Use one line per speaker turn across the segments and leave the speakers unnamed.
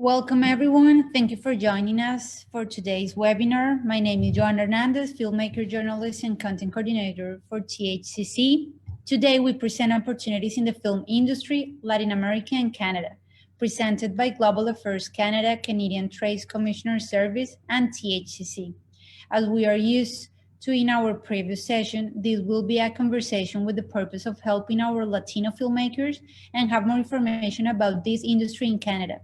Welcome everyone. Thank you for joining us for today's webinar. My name is Joan Hernandez, filmmaker, journalist, and content coordinator for THCC. Today we present opportunities in the film industry, Latin America and Canada, presented by Global Affairs Canada, Canadian Trade Commissioner Service, and THCC. As we are used to in our previous session, this will be a conversation with the purpose of helping our Latino filmmakers and have more information about this industry in Canada.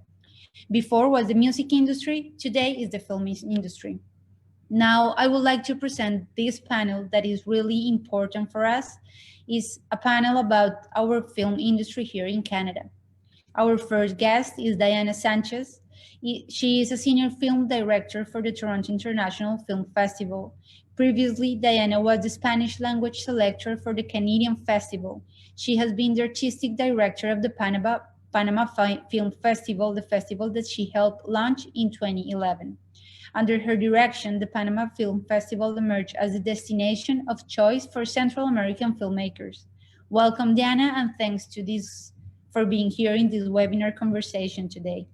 Before was the music industry, today is the film industry. Now I would like to present this panel that is really important for us. It's a panel about our film industry here in Canada. Our first guest is Diana Sanchez. She is a senior film director for the Toronto International Film Festival. Previously, Diana was the Spanish language selector for the Canadian Festival. She has been the artistic director of the Panama Film Festival, the festival that she helped launch in 2011. Under her direction, the Panama Film Festival emerged as a destination of choice for Central American filmmakers. Welcome, Diana, and thanks for being here in this webinar conversation today.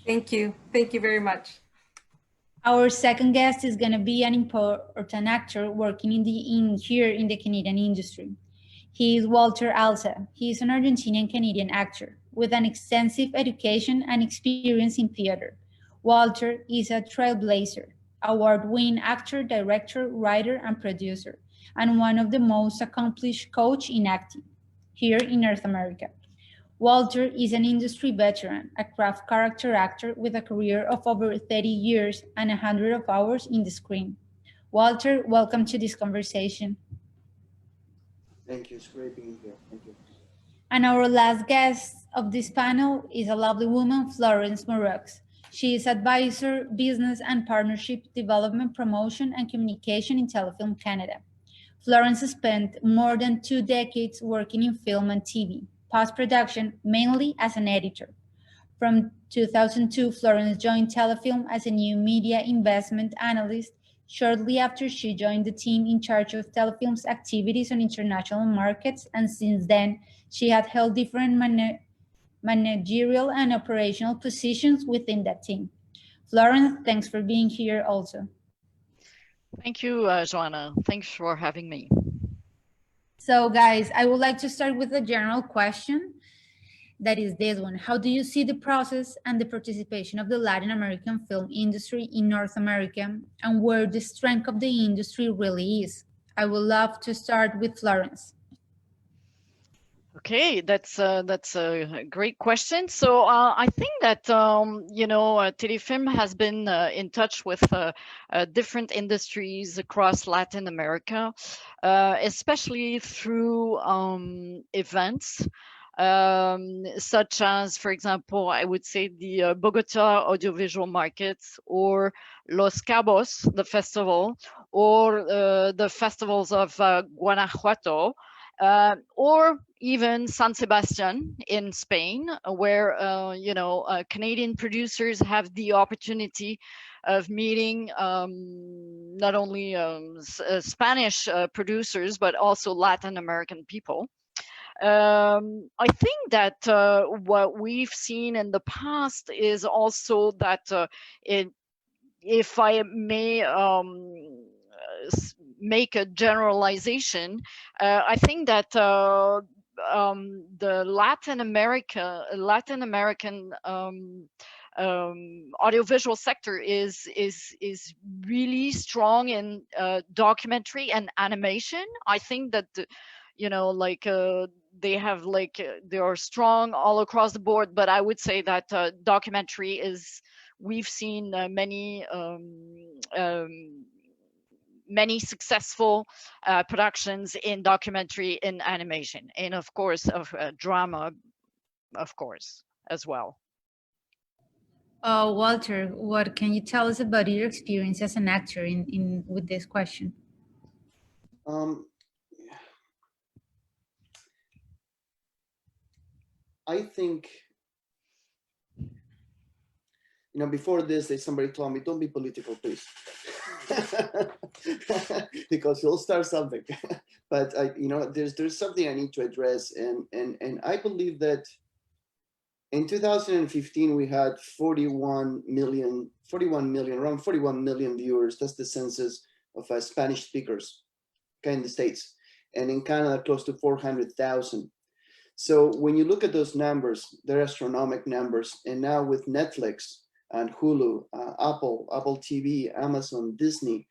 Thank you. Thank you very much.
Our second guest is going to be an important actor working here in the Canadian industry. He is Walter Alza. He is an Argentinian-Canadian actor with an extensive education and experience in theater. Walter is a trailblazer, award-winning actor, director, writer, and producer, and one of the most accomplished coach in acting here in North America. Walter is an industry veteran, a craft character actor with a career of over 30 years and 100 hours in the screen. Walter, welcome to this conversation.
Thank you. It's great being here. Thank you.
And our last guest of this panel is a lovely woman, Florence Moureaux. She is advisor, business and partnership development, promotion and communication in Telefilm Canada. Florence spent more than 2 decades working in film and TV, post-production, mainly as an editor. From 2002, Florence joined Telefilm as a new media investment analyst. Shortly after, she joined the team in charge of Telefilm's activities on international markets, and since then, she had held different managerial and operational positions within that team. Florence, thanks for being here also.
Thank you, Joanna. Thanks for having me.
So, guys, I would like to start with a general question. That is this one. How do you see the process and the participation of the Latin American film industry in North America and where the strength of the industry really is? I would love to start with Florence.
Okay, that's a great question. So I think that Telefilm has been in touch with different industries across Latin America, especially through events. Such as, for example, I would say the Bogota audiovisual markets, or Los Cabos, the festival, or the festivals of Guanajuato, or even San Sebastian in Spain, where Canadian producers have the opportunity of meeting not only Spanish producers, but also Latin American people. I think that what we've seen in the past is also that if I may make a generalization, I think that the Latin American audiovisual sector is really strong in documentary and animation. I think that they are strong all across the board, but I would say that documentary is, we've seen many successful productions in documentary, in animation, and of course of drama, of course, as well.
Walter, what can you tell us about your experience as an actor with this question?
I think, before this, somebody told me, don't be political, please. Because you'll start something. But there's something I need to address, and I believe that In 2015, we had 41 million, around 41 million viewers. That's the census of Spanish speakers in the States. And in Canada, close to 400,000. So when you look at those numbers, they're astronomical numbers. And now with Netflix and Hulu, Apple TV, Amazon, Disney,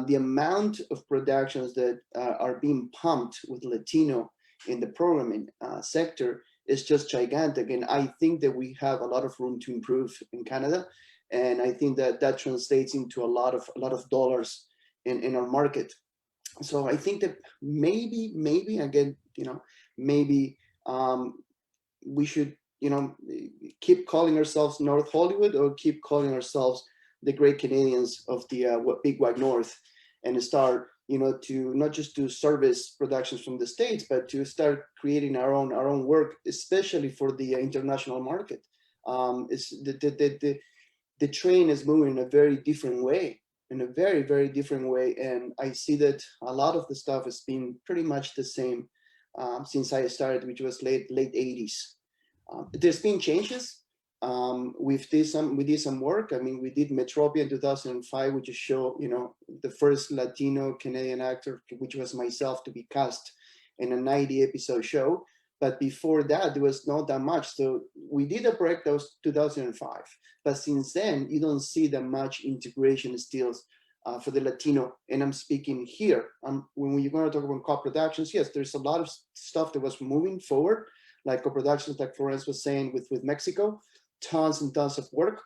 the amount of productions that are being pumped with Latino in the programming sector is just gigantic. And I think that we have a lot of room to improve in Canada. And I think that that translates into a lot of dollars in our market. So I think that maybe again, maybe we should, keep calling ourselves North Hollywood, or keep calling ourselves the great Canadians of the big white North, and start, to not just do service productions from the States, but to start creating our own work, especially for the international market. It's the train is moving in a very different way, in a very, very different way. And I see that a lot of the stuff has been pretty much the same since I started, which was late 80s. There's been changes. We did some work. I mean, we did Metropia in 2005, which is show, the first Latino Canadian actor, which was myself, to be cast in a 90 episode show. But before that, there was not that much. So we did a project that was 2005. But since then, you don't see that much integration still for the Latino. And I'm speaking here. When you're going to talk about co-productions, yes, there's a lot of stuff that was moving forward, like co-productions, like Florence was saying, with Mexico, tons and tons of work.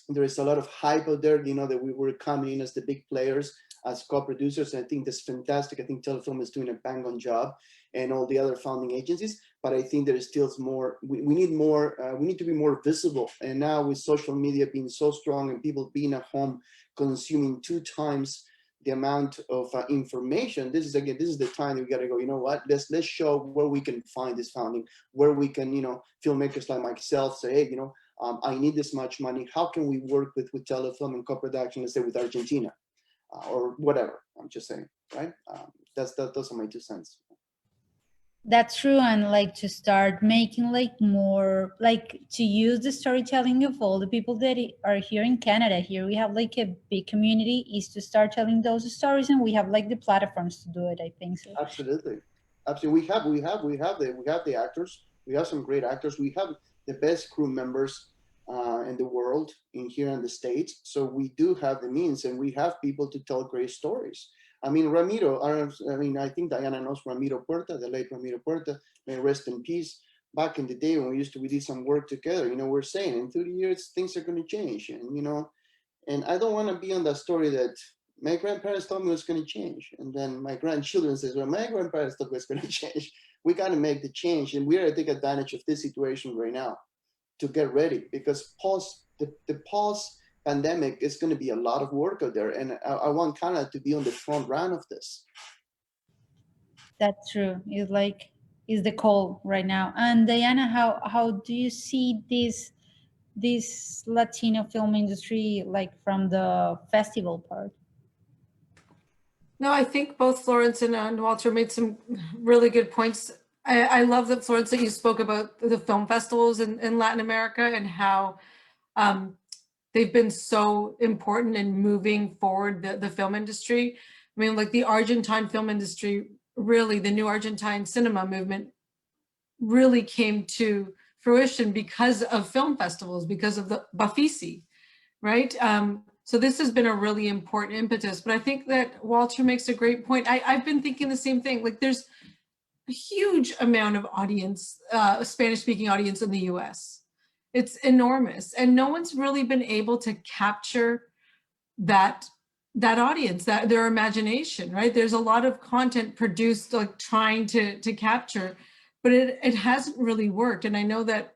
There is a lot of hype out there, that we were coming in as the big players, as co-producers. And I think that's fantastic. I think Telefilm is doing a bang-on job, and all the other founding agencies. But I think there is still more. We need more. We need to be more visible. And now with social media being so strong and people being at home consuming 2 times the amount of information, this is the time we got to go. You know what? Let's show where we can find this funding, where we can, filmmakers like myself say, hey, I need this much money. How can we work with Telefilm and co-production, let's say with Argentina, or whatever? I'm just saying, right? Those are my 2 cents.
That's true. And to start making more, to use the storytelling of all the people that are here in Canada. Here we have a big community, is to start telling those stories, and we have the platforms to do it. I think so.
Absolutely. We have the actors. We have some great actors. We have the best crew members in the world here in the States. So we do have the means, and we have people to tell great stories. I mean, Ramiro, I think Diana knows Ramiro Puerta, the late Ramiro Puerta, may rest in peace. Back in the day when we did some work together, we're saying in 30 years, things are going to change. And I don't want to be on that story that my grandparents told me it was going to change. And then my grandchildren says, well, my grandparents thought it was going to change. We got to make the change. And we got to take advantage of this situation right now to get ready, because the post-pandemic is going to be a lot of work out there. And I want Canada to be on the front run of this.
That's true. It's the call right now. And Diana, how do you see this Latino film industry from the festival part?
No, I think both Florence and Walter made some really good points. I love that, Florence, that you spoke about the film festivals in Latin America and how they've been so important in moving forward the film industry. I mean, the Argentine film industry, really, the new Argentine cinema movement really came to fruition because of film festivals, because of the Bafisi, right? So this has been a really important impetus. But I think that Walter makes a great point. I've been thinking the same thing. There's a huge amount of audience, Spanish-speaking audience in the US. It's enormous. And no one's really been able to capture that audience, their imagination, right? There's a lot of content produced, trying to capture, but it hasn't really worked. And I know that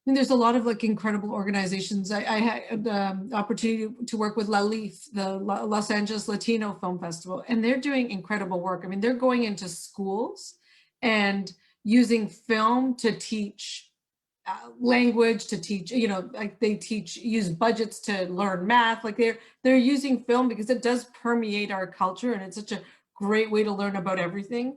there's a lot of incredible organizations. I had the opportunity to work with LALIF, the Los Angeles Latino Film Festival, and they're doing incredible work. I mean, they're going into schools and using film to teach language, to teach, they use budgets to learn math. They're using film because it does permeate our culture, and it's such a great way to learn about everything.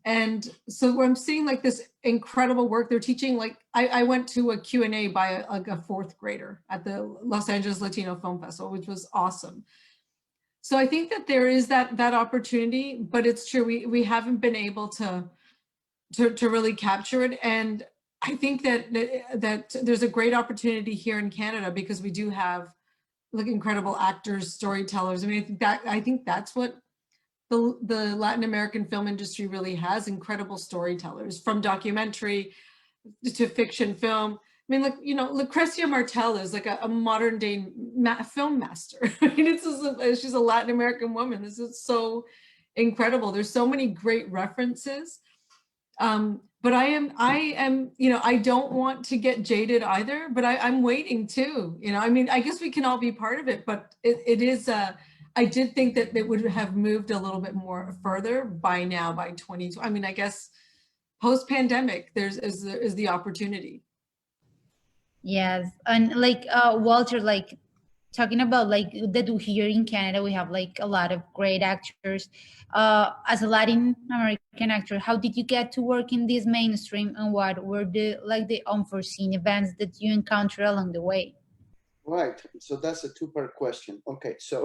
And so I'm seeing like this incredible work they're teaching. Like I went to a Q&A by a fourth grader at the Los Angeles Latino Film Festival, which was awesome. So I think that there is that opportunity, but it's true, we haven't been able to really capture it. And I think that there's a great opportunity here in Canada because we do have like incredible actors, storytellers. I mean, I think that's what the Latin American film industry really has, incredible storytellers, from documentary to fiction film. I mean, like, you know, Lucrecia Martel is like a modern day film master. I mean, she's a Latin American woman. This is so incredible. There's so many great references. But I am, you know, I don't want to get jaded either, but I'm waiting too, you know. I mean, I guess we can all be part of it, but it is, I did think that it would have moved a little bit more further by now, by 2020. I mean, I guess post-pandemic, is the opportunity.
Yes, and like Walter, like talking about like that here in Canada, we have like a lot of great actors. As a Latin American actor, how did you get to work in this mainstream, and what were the unforeseen events that you encountered along the way?
Right. So that's a two-part question. Okay, so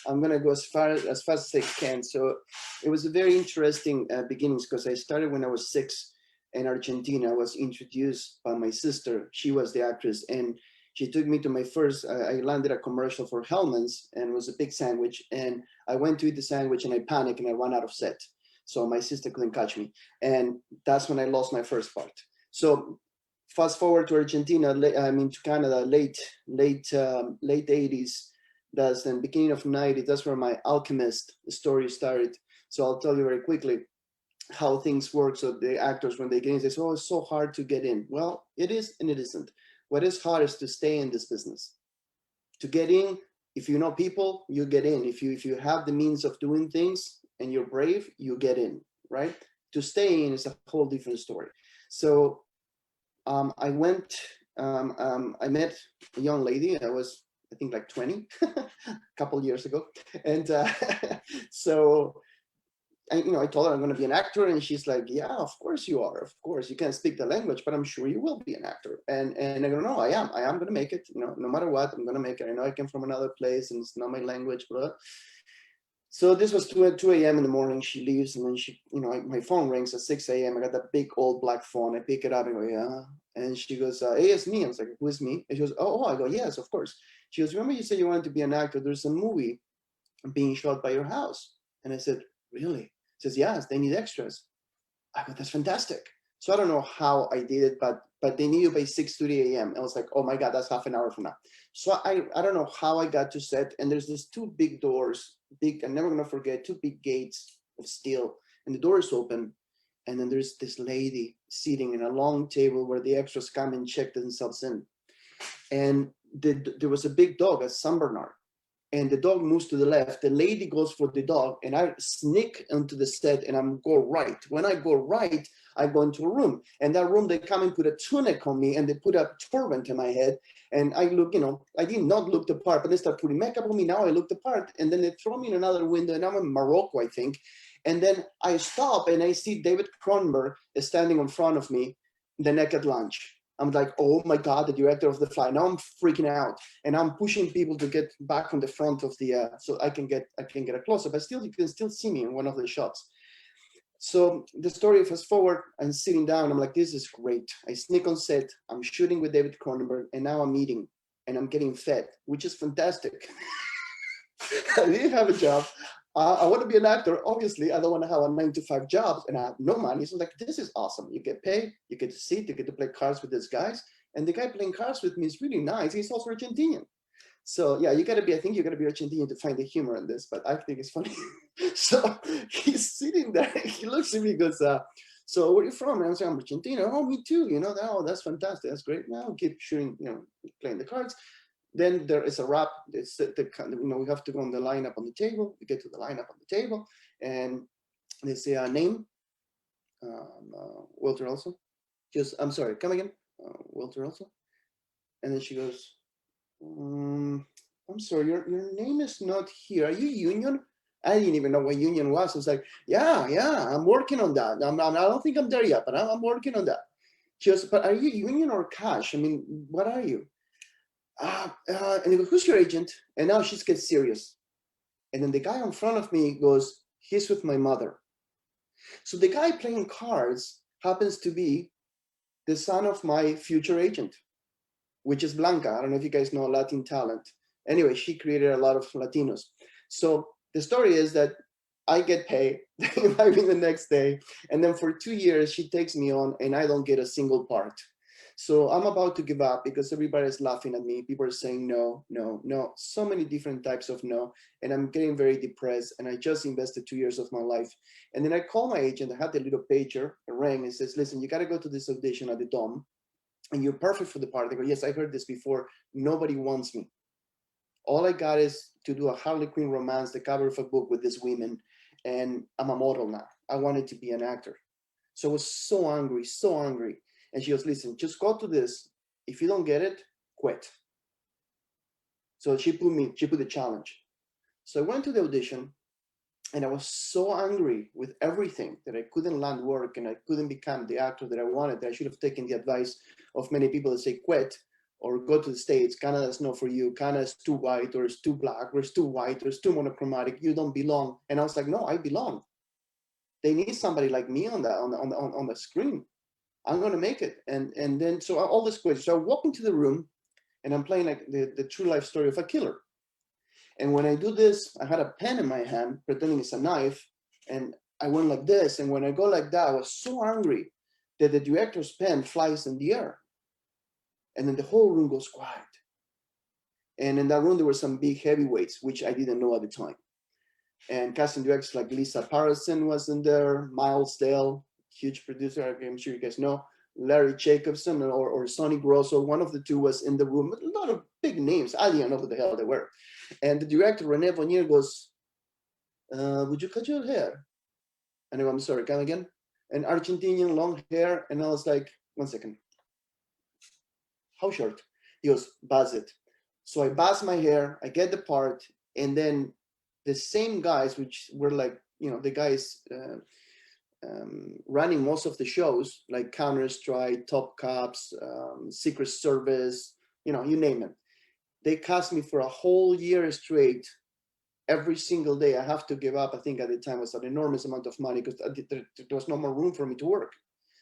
I'm gonna go as fast as I can. So it was a very interesting beginnings because I started when I was 6 in Argentina. I was introduced by my sister. She was the actress, and she took me to my first. I landed a commercial for Hellman's, and it was a big sandwich. And I went to eat the sandwich, and I panicked, and I ran out of set. So my sister couldn't catch me, and that's when I lost my first part. So fast forward to Argentina, to Canada, late 80s. That's the beginning of 90s. That's where my Alchemist story started. So I'll tell you very quickly how things work. So the actors, when they get in, they say, "Oh, it's so hard to get in." Well, it is and it isn't. What is hard is to stay in this business. To get in, if you know people, you get in. If you have the means of doing things and you're brave, you get in, right? To stay in is a whole different story. So I met a young lady. I was, I think, like 20, a couple years ago. And so, I told her I'm going to be an actor, and she's like, "Yeah, of course you are. Of course, you can't speak the language, but I'm sure you will be an actor." And I go, "No, I am going to make it. No matter what, I'm going to make it. I know I came from another place, and it's not my language, blah." So this was 2 a.m. in the morning. She leaves, and then my phone rings at 6 a.m. I got that big old black phone. I pick it up and go, "Yeah." And she goes, "Hey, it's me." I was like, "Who is me?" And she goes, "Oh." I go, "Yes, of course." She goes, "Remember you said you wanted to be an actor? There's a movie being shot by your house." And I said, "Really?" She says, "Yes, they need extras." I go, "That's fantastic." So I don't know how I did it, but they need you by 6:30 a.m. I was like, "Oh my God, that's half an hour from now." So I don't know how I got to set, and there's these 2 big doors, I'm never gonna forget, 2 big gates of steel, and the door is open, and then there's this lady sitting in a long table where the extras come and check themselves in. And there was a big dog, a San Bernard, and the dog moves to the left. The lady goes for the dog, and I sneak into the set, and I go right. When I go right, I go into a room, and that room, they come and put a tunic on me, and they put a turban in my head, and I look, I did not look the part, but they start putting makeup on me. Now I look the part, and then they throw me in another window, and I'm in Morocco, I think. And then I stop, and I see David Cronenberg standing in front of me, the naked lunch. I'm like, "Oh my God, the director of The Fly." Now I'm freaking out, and I'm pushing people to get back on the front of the, so I can get a close up. But still, you can still see me in one of the shots. So the story, fast forward, I'm sitting down. I'm like, "This is great." I sneak on set. I'm shooting with David Cronenberg, and now I'm eating, and I'm getting fed, which is fantastic. I didn't have a job. I want to be an actor. Obviously, I don't want to have a 9-to-5 job, and I have no money. So like, this is awesome. You get paid, you get to sit, you get to play cards with these guys. And the guy playing cards with me is really nice. He's also Argentinian. So yeah, I think you gotta be Argentinian to find the humor in this, but I think it's funny. So he's sitting there, he looks at me and goes, "So where are you from?" And I'm saying, "I'm Argentina." "Oh, me too. Oh, that's fantastic. That's great. Now keep shooting, playing the cards." Then there is a wrap. We have to go on the lineup on the table. We get to the lineup on the table, and they say our name, Walter Elsa. Just, "I'm sorry, come again." "Walter Elsa." And then she goes, "I'm sorry, your name is not here. Are you union?" I didn't even know what union was. I was like, yeah, I'm working on that. I don't think I'm there yet, but I'm working on that. She goes, but are you union or cash? I mean, what are you? And he goes, who's your agent? And now she gets serious. And then the guy in front of me goes, he's with my mother. So the guy playing cards happens to be the son of my future agent, which is Blanca. I don't know if you guys know Latin talent. Anyway, she created a lot of Latinos. So the story is that I get paid, they invite me the next day, and then for 2 years, she takes me on and I don't get a single part. So I'm about to give up because everybody's laughing at me. People are saying no, no, no, so many different types of no. And I'm getting very depressed. And I just invested 2 years of my life. And then I call my agent. I had the little pager, it rang and says, listen, you got to go to this audition at the Dome and you're perfect for the part. I go, yes, I heard this before. Nobody wants me. All I got is to do a Harley Quinn romance, the cover of a book with these women. And I'm a model now. I wanted to be an actor. So I was so angry, so angry. And she goes, listen, just go to this. If you don't get it, quit. So she put the challenge. So I went to the audition and I was so angry with everything that I couldn't land work and I couldn't become the actor that I wanted, that I should have taken the advice of many people that say quit or go to the States. Canada's not for you. Canada's too white or it's too black or it's too white or it's too monochromatic. You don't belong. And I was like, no, I belong. They need somebody like me on the screen. I'm going to make it. And then, so all this questions. So I walk into the room and I'm playing like the true life story of a killer. And when I do this, I had a pen in my hand, pretending it's a knife. And I went like this. And when I go like that, I was so angry that the director's pen flies in the air. And then the whole room goes quiet. And in that room, there were some big heavyweights, which I didn't know at the time. And casting directors like Lisa Patterson was in there, Miles Dale, huge producer, I'm sure you guys know, Larry Jacobson or Sonny Grosso, one of the two was in the room. A lot of big names. I didn't know who the hell they were. And the director, Rene Bonnier, goes, would you cut your hair? And I go, I'm sorry, come again? An Argentinian, long hair. And I was like, 1 second. How short? He goes, buzz it. So I buzz my hair, I get the part, and then the same guys, which were like, you know, the guys running most of the shows, like Counter-Strike, Top Cops, Secret Service, you know, you name it. They cast me for a whole year straight. Every single day I have to give up. I think at the time was an enormous amount of money because there was no more room for me to work.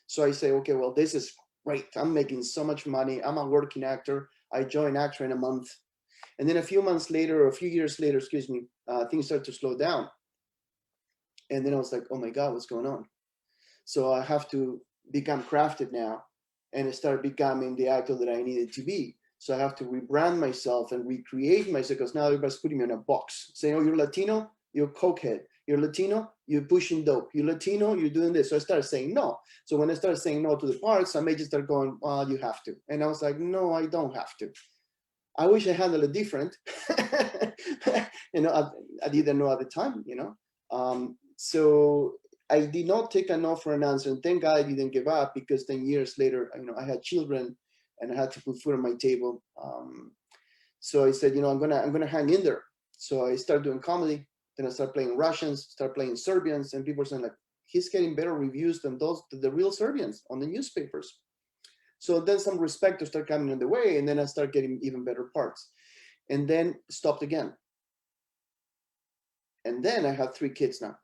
So I say, okay, well, this is great. I'm making so much money. I'm a working actor. I join actor in a month. And then a few months later, or a few years later, things start to slow down. And then I was like, oh my God, what's going on? So I have to become crafted now and start becoming the actor that I needed to be. So I have to rebrand myself and recreate myself because now everybody's putting me in a box saying, oh, you're Latino, you're cokehead. You're Latino, you're pushing dope. You're Latino, you're doing this. So I started saying no. So when I started saying no to the parts, some agents started going, well, you have to. And I was like, no, I don't have to. I wish I handled it different. You know, I didn't know at the time, you know. So I did not take a no for an answer. And thank God I didn't give up because 10 years later, you know, I had children and I had to put food on my table. So I said, you know, I'm gonna hang in there. So I started doing comedy. Then I started playing Russians, started playing Serbians, and people were saying like, he's getting better reviews than the real Serbians on the newspapers. So then some respect to start coming in the way, and then I started getting even better parts. And then stopped again. And then I have 3 kids now.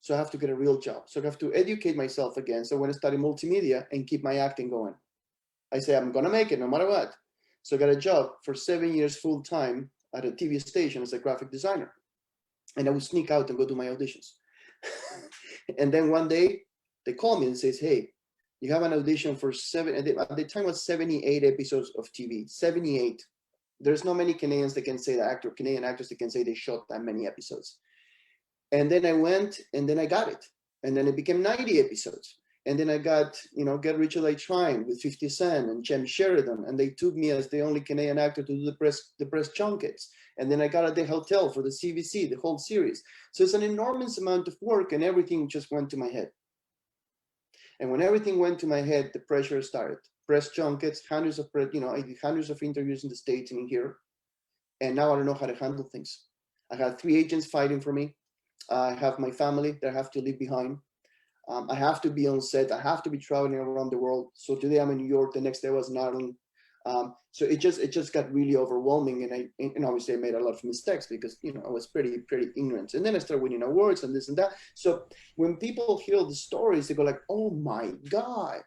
So I have to get a real job. So I have to educate myself again. So when I study multimedia and keep my acting going, I say, I'm gonna make it no matter what. So I got a job for 7 years full time at a TV station as a graphic designer. And I would sneak out and go do my auditions. And then one day they call me and says, hey, you have an audition for at the time was 78 episodes of TV, 78. There's not many Canadians that can say Canadian actors that can say they shot that many episodes. And then I went and then I got it. And then it became 90 episodes. And then I got, you know, Get Rich or Die Trying with 50 Cent and Jem Sheridan. And they took me as the only Canadian actor to do the press junkets. And then I got at the hotel for the CBC, the whole series. So it's an enormous amount of work and everything just went to my head. And when everything went to my head, the pressure started. Press junkets, hundreds of interviews in the States and in here. And now I don't know how to handle things. I had 3 agents fighting for me. I have my family that I have to leave behind. I have to be on set. I have to be traveling around the world. So today I'm in New York. The next day I was in Ireland. So it just got really overwhelming, and obviously I made a lot of mistakes because I was pretty ignorant. And then I started winning awards and this and that. So when people hear the stories, they go like, "Oh my God,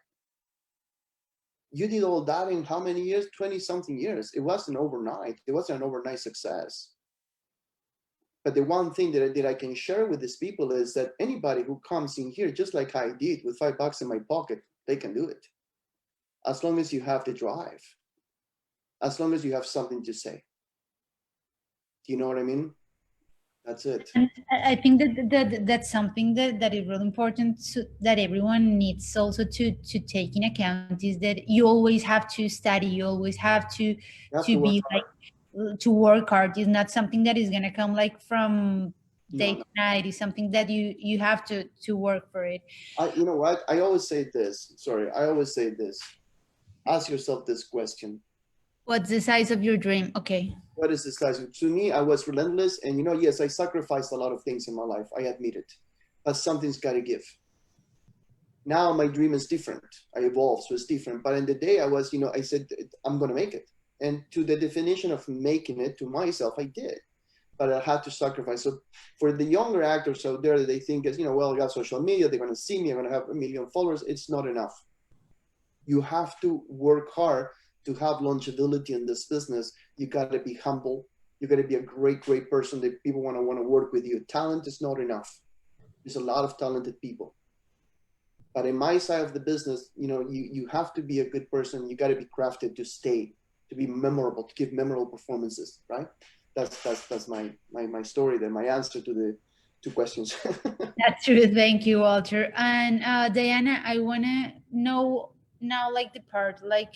you did all that in how many years? 20-something years." It wasn't overnight. It wasn't an overnight success. But the one thing that I can share with these people is that anybody who comes in here, just like I did with $5 in my pocket, they can do it. As long as you have the drive, as long as you have something to say. Do you know what I mean? That's it.
And I think that's something that is really important, that everyone needs also to take in account, is that you always have to study, you always have to be like, to work hard. Is not something that is going to come like from day to night. It's something that you have to work for it.
You know what? I always say this. Ask yourself this question.
What's the size of your dream? Okay.
What is the size? To me, I was relentless. And yes, I sacrificed a lot of things in my life. I admit it. But something's got to give. Now my dream is different. I evolved, so it's different. But in the day I was, I said, I'm going to make it. And to the definition of making it to myself, I did. But I had to sacrifice. So for the younger actors out there, they think, well, I got social media, they're going to see me, I'm going to have 1 million followers. It's not enough. You have to work hard to have longevity in this business. You got to be humble. You got to be a great person that people want to work with you. Talent is not enough. There's a lot of talented people. But in my side of the business, you have to be a good person. You got to be crafted to stay, to be memorable, to give memorable performances, right? That's my story there, my answer to the 2 questions.
That's true. Thank you, Walter. And Diana, I want to know now, like the part, like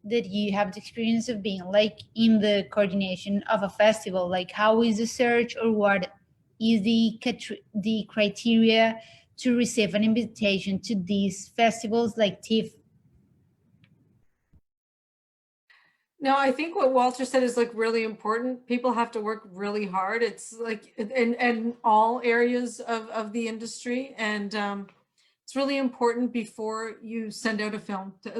that you have the experience of being like in the coordination of a festival. Like, how is the search, or what is the criteria to receive an invitation to these festivals like TIFF?
No, I think what Walter said is like really important. People have to work really hard. It's like in all areas of the industry, and it's really important before you send out a film to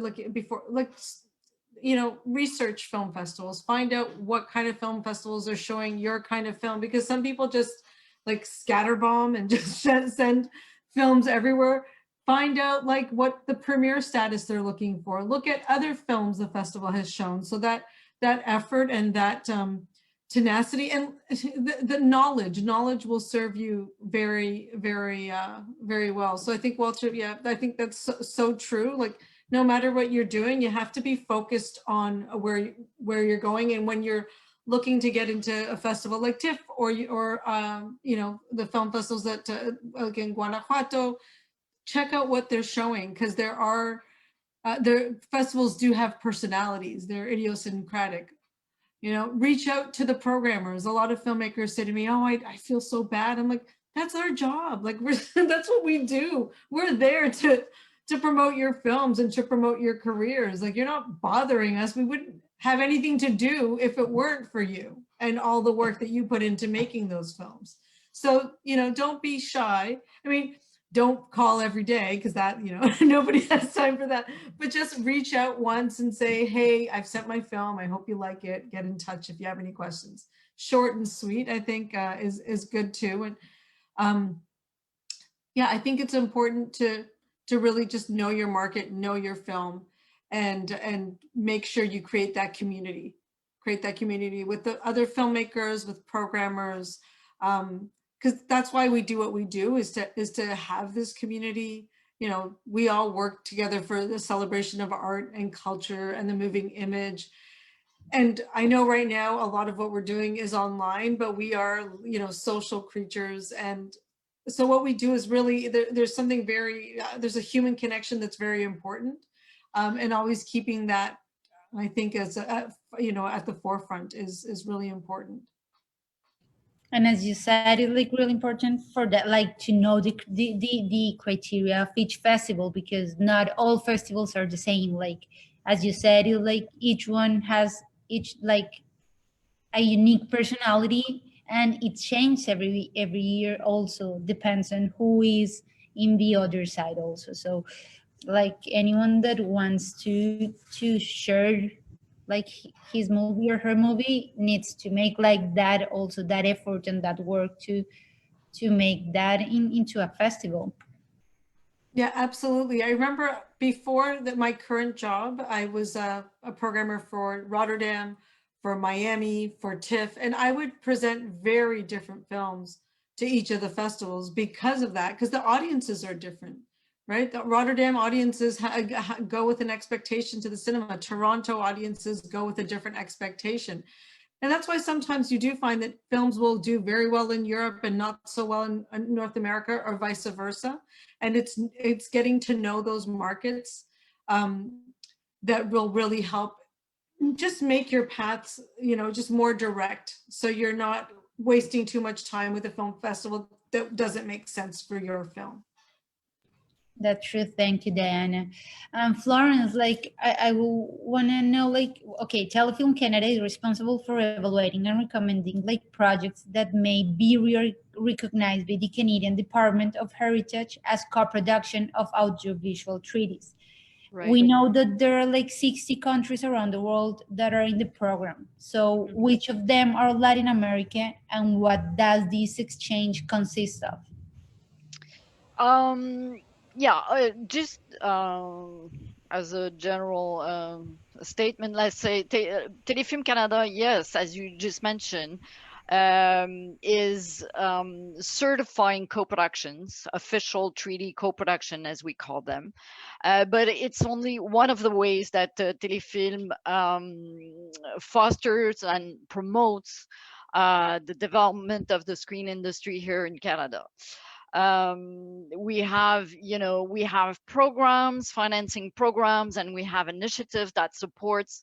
research film festivals, find out what kind of film festivals are showing your kind of film, because some people just like scatterbomb and just send films everywhere. Find out like what the premiere status they're looking for. Look at other films the festival has shown. So that effort and that tenacity and the knowledge will serve you very, very, very well. So I think, Walter, yeah, I think that's so true. Like, no matter what you're doing, you have to be focused on where you're going. And when you're looking to get into a festival like TIFF or the film festivals that like in Guanajuato, check out what they're showing, because their festivals do have personalities. They're idiosyncratic. Reach out to the programmers. A lot of filmmakers say to me, "Oh, I feel so bad." I'm like, that's our job. Like that's what we do. We're there to promote your films and to promote your careers. Like, you're not bothering us. We wouldn't have anything to do if it weren't for you and all the work that you put into making those films. So, don't be shy. I mean, don't call every day, because that, nobody has time for that. But just reach out once and say, "Hey, I've sent my film. I hope you like it. Get in touch if you have any questions." Short and sweet, I think, is good too. And yeah, I think it's important to really just know your market, know your film, and make sure you create that community with the other filmmakers, with programmers, because that's why we do what we do, is to have this community. We all work together for the celebration of art and culture and the moving image. And I know right now a lot of what we're doing is online, but we are, social creatures. And so what we do is really, there's something very, there's a human connection that's very important. And always keeping that, I think, as at the forefront is really important.
And as you said, it's like really important for that, like to know the criteria of each festival, because not all festivals are the same. Like, as you said, like each one has like a unique personality, and it changes every year. Also depends on who is in the other side also. So like anyone that wants to share like his movie or her movie needs to make like that, also that effort and that work to make that into a festival.
Yeah, absolutely. I remember before that my current job, I was a programmer for Rotterdam, for Miami, for TIFF, and I would present very different films to each of the festivals because of that, because the audiences are different, right? The Rotterdam audiences go with an expectation to the cinema. Toronto audiences go with a different expectation. And that's why sometimes you do find that films will do very well in Europe and not so well in North America, or vice versa. And it's getting to know those markets that will really help just make your paths, just more direct. So you're not wasting too much time with a film festival that doesn't make sense for your film.
That's true. Thank you, Diana. Florence, like I will want to know, like, okay, Telefilm Canada is responsible for evaluating and recommending like projects that may be recognized by the Canadian Department of Heritage as co-production of audiovisual treaties.
Right.
We know that there are like 60 countries around the world that are in the program. So which of them are Latin America, and what does this exchange consist of?
Yeah, just as a general statement, let's say Telefilm Canada, yes, as you just mentioned, is certifying co-productions, official treaty co-production, as we call them. But it's only one of the ways that Telefilm fosters and promotes the development of the screen industry here in Canada. We have programs, financing programs, and we have initiatives that supports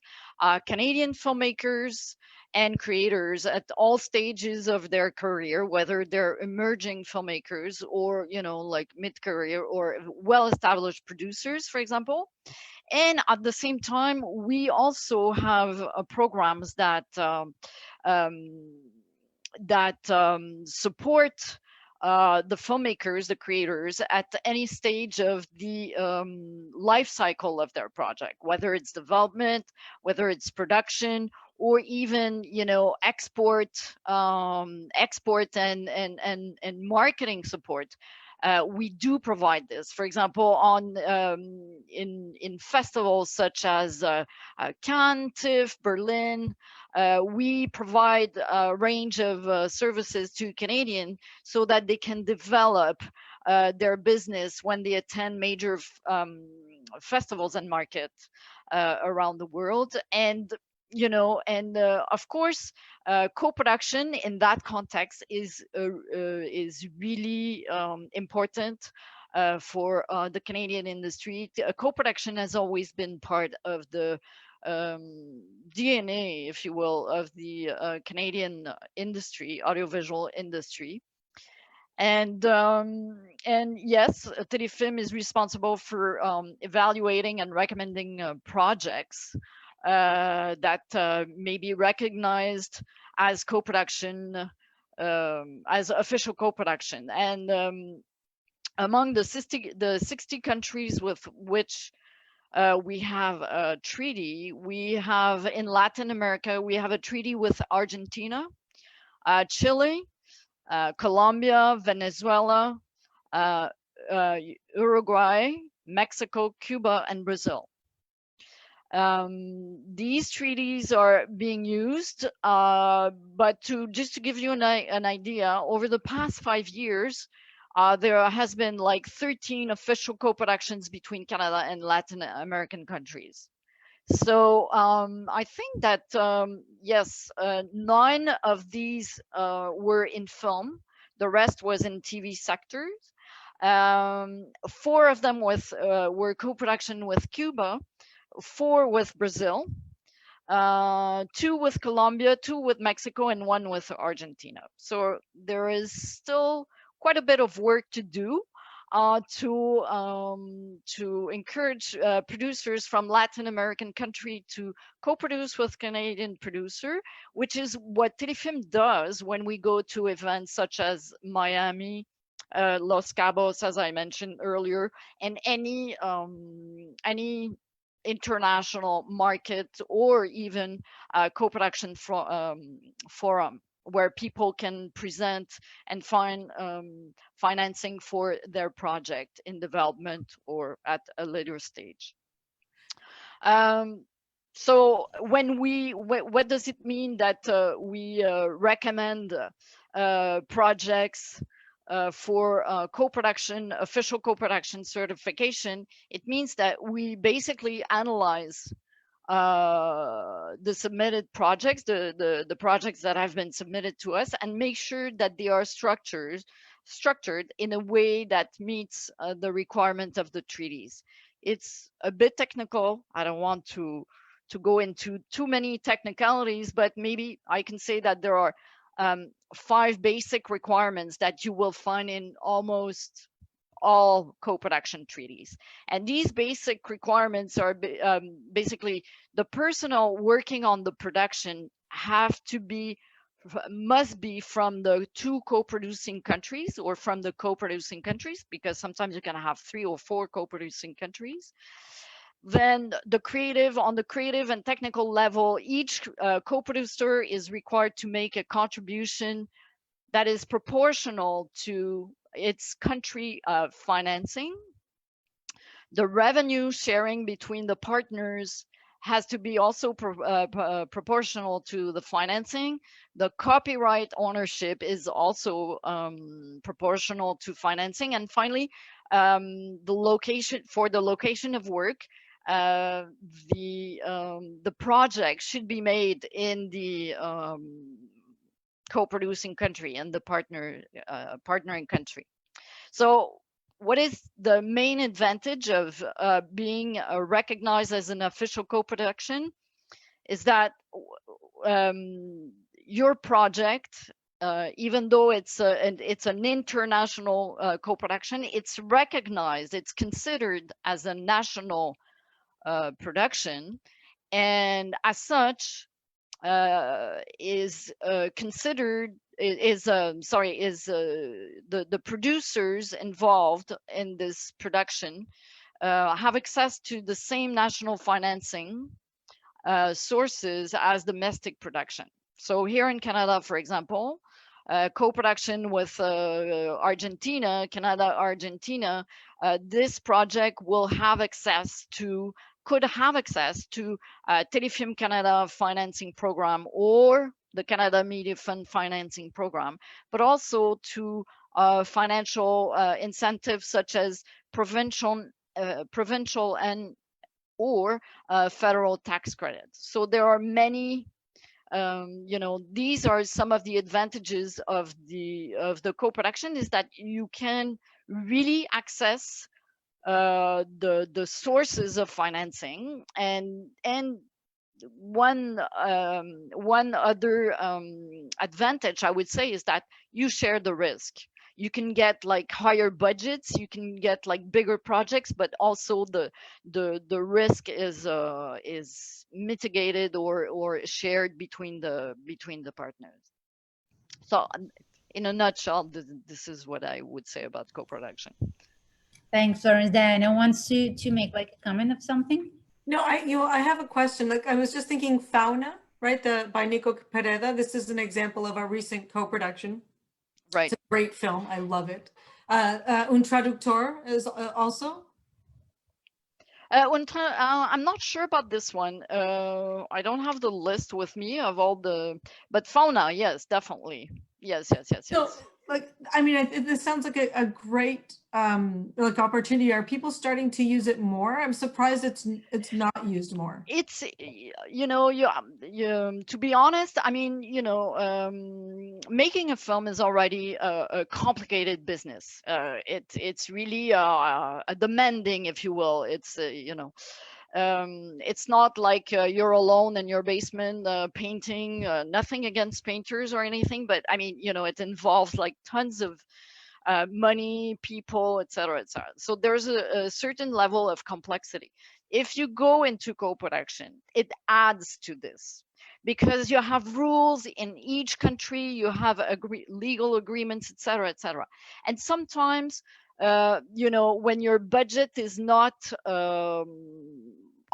Canadian filmmakers and creators at all stages of their career, whether they're emerging filmmakers or like mid-career or well-established producers, for example. And at the same time, we also have programs that support the filmmakers, the creators, at any stage of the life cycle of their project, whether it's development, whether it's production, or even export and marketing support. We do provide this, for example, in festivals such as Cannes, TIFF, Berlin. We provide a range of services to Canadians so that they can develop their business when they attend major festivals and markets around the world. And of course, co-production in that context is really important for the Canadian industry. Co-production has always been part of the DNA, if you will, of the Canadian industry, audiovisual industry. And yes, Telefilm is responsible for evaluating and recommending projects that may be recognized as co-production, as official co-production. And among the 60 countries with which we have a treaty, we have in Latin America, we have a treaty with Argentina, Chile, Colombia, Venezuela, Uruguay, Mexico, Cuba, and Brazil. These treaties are being used, but just to give you an idea, over the past 5 years, there has been like 13 official co-productions between Canada and Latin American countries. So I think that yes, 9 of these were in film. The rest was in TV sectors. 4 of them were co-production with Cuba, 4 with Brazil, 2 with Colombia, 2 with Mexico, and 1 with Argentina. So there is still quite a bit of work to do. to encourage producers from Latin American country to co-produce with Canadian producer, which is what Telefilm does when we go to events such as Miami, Los Cabos, as I mentioned earlier, and any international market or even co-production forum where people can present and find financing for their project in development or at a later stage. So when what does it mean that we recommend projects for co-production, official co-production certification? It means that we basically analyze the submitted projects, the projects that have been submitted to us, and make sure that they are structured in a way that meets the requirement of the treaties. It's a bit technical. I don't want to go into too many technicalities, but maybe I can say that there are 5 basic requirements that you will find in almost all co-production treaties. And these basic requirements are basically the personnel working on the production must be from the 2 co-producing countries or from the co-producing countries, because sometimes you can have 3 or 4 co-producing countries. Then on the creative and technical level, each co-producer is required to make a contribution that is proportional to its country financing. The revenue sharing between the partners has to be also proportional to the financing. The copyright ownership is also proportional to financing. And finally, the location of work, the project should be made in the co-producing country and the partnering country. So what is the main advantage of being recognized as an official co-production is that your project, even though it's an international co-production, it's recognized, it's considered as a national production, and as such the producers involved in this production have access to the same national financing sources as domestic production. So here in Canada, for example, co-production with Argentina, this project could have access to Telefilm Canada financing program or the Canada Media Fund financing program, but also to financial incentives such as provincial and or federal tax credits. So there are many, these are some of the advantages of the co-production, is that you can really access the sources of financing, and one other advantage I would say is that you share the risk. You can get like higher budgets, you can get like bigger projects, but also the risk is mitigated or shared between the partners. So in a nutshell, this is what I would say about co-production.
Thanks, Florence. Diana wants to make like a comment of something.
No, I have a question. Like, I was just thinking Fauna, right? By Nico Pereda. This is an example of a recent co-production.
Right.
It's a great film. I love it. Un Traductor is also.
I'm not sure about this one. I don't have the list with me of all but Fauna, yes, definitely. Yes.
So, like, I mean, this sounds like a great like opportunity. Are people starting to use it more? I'm surprised it's not used more.
It's to be honest, I mean, making a film is already a complicated business. It's really demanding, if you will. It's it's not like you're alone in your basement painting. Nothing against painters or anything, but I mean, it involves like tons of money, people, etc., etc. So there's a certain level of complexity. If you go into co-production, it adds to this because you have rules in each country, you have legal agreements, etc., etc. And sometimes, when your budget is not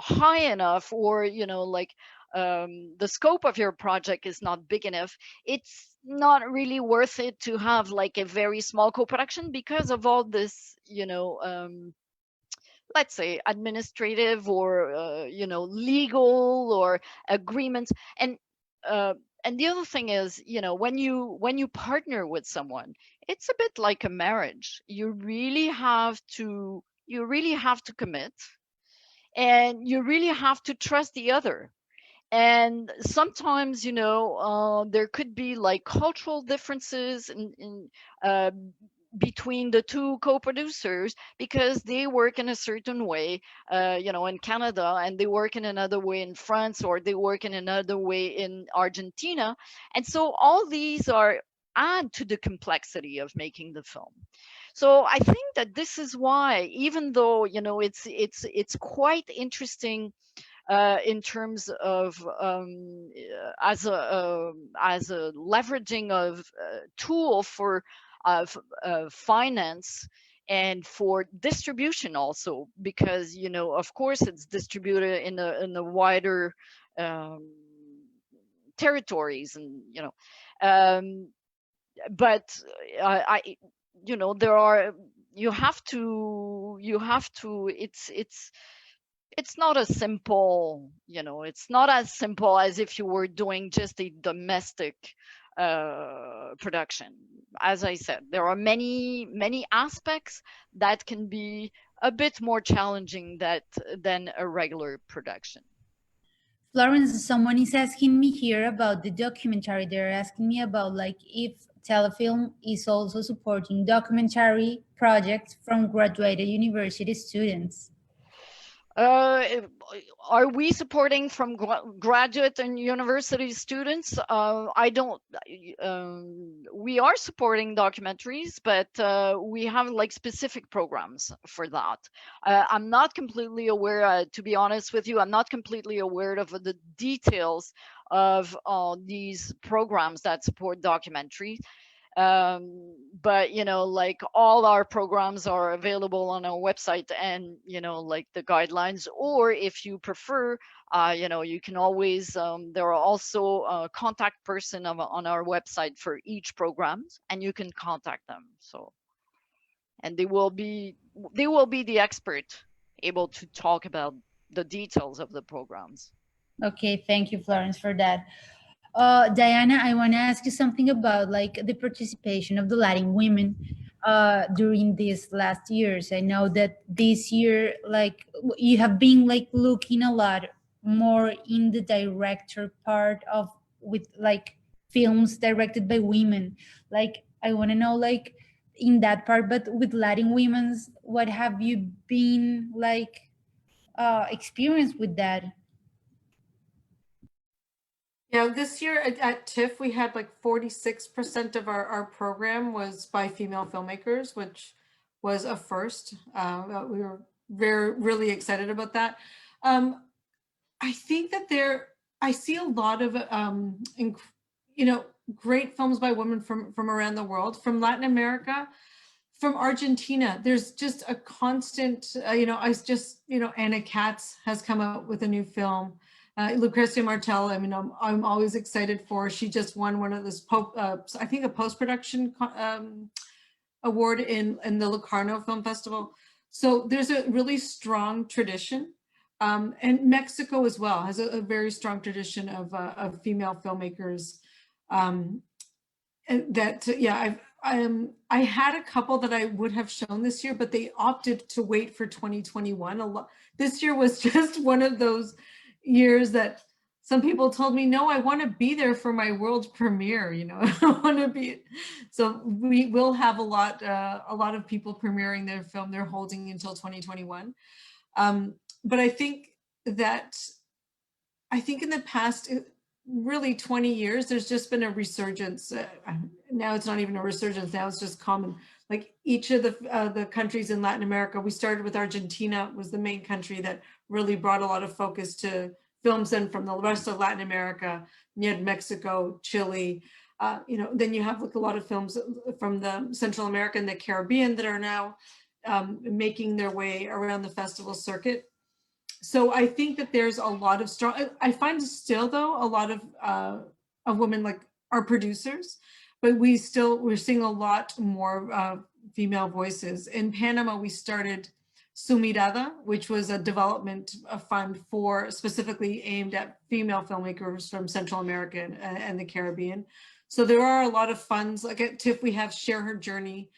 high enough, or the scope of your project is not big enough, it's not really worth it to have like a very small co-production because of all this, let's say administrative or legal or agreements. And the other thing is, when you partner with someone, it's a bit like a marriage. You really have to commit, and you really have to trust the other. And sometimes, there could be like cultural differences uh, between the two co-producers, because they work in a certain way, in Canada, and they work in another way in France, or they work in another way in Argentina. And so all these add to the complexity of making the film. So I think that this is why, even though, it's quite interesting in terms of as a leveraging of tool for finance and for distribution also, because of course it's distributed in a wider territories, and but I there are you have to it's not as simple, it's not as simple as if you were doing just a domestic production. As I said, there are many aspects that can be a bit more challenging than a regular production.
Florence, someone is asking me here about the documentary. They're asking me about like if Telefilm is also supporting documentary projects from graduated university students.
Are we supporting from graduate and university students? I don't. We are supporting documentaries, but we have like specific programs for that. I'm not completely aware, to be honest with you, I'm not completely aware of the details of these programs that support documentaries. But like all our programs are available on our website, and like the guidelines, or if you prefer, you can always there are also a contact person on our website for each program, and you can contact them. So, and they will be the expert able to talk about the details of the programs.
Okay, thank you, Florence, for that. Diana, I want to ask you something about like the participation of the Latin women during these last years. I know that this year, like you have been like looking a lot more in the director part of with like films directed by women. Like I want to know like in that part, but with Latin women's, what have you been like experienced with that?
Yeah, this year at TIFF, we had like 46% of our program was by female filmmakers, which was a first. We were really excited about that. I think that I see a lot of, great films by women from around the world, from Latin America, from Argentina. There's just a constant, Anna Katz has come out with a new film. Lucrecia Martel, I mean, I'm always excited for. She just won one of this, I think, a post-production award in the Locarno Film Festival. So there's a really strong tradition. And Mexico as well has a very strong tradition of female filmmakers. And that, yeah, I had a couple that I would have shown this year, but they opted to wait for 2021. This year was just one of those years that some people told me, no, I want to be there for my world premiere, I want to be. So we will have a lot of people premiering their film. They're holding until 2021. But I think in the past, really 20 years, there's just been a resurgence. Now it's not even a resurgence, now it's just common. like each of the countries in Latin America. We started with Argentina, was the main country that really brought a lot of focus to films and from the rest of Latin America. You had Mexico, Chile, then you have like a lot of films from the Central America and the Caribbean that are now making their way around the festival circuit. So I think that there's a lot of strong, I find still though, a lot of women like are producers, but we're seeing a lot more female voices. In Panama, we started Su Mirada, which was a development fund for specifically aimed at female filmmakers from Central America and the Caribbean. So there are a lot of funds, like at TIFF, we have Share Her Journey.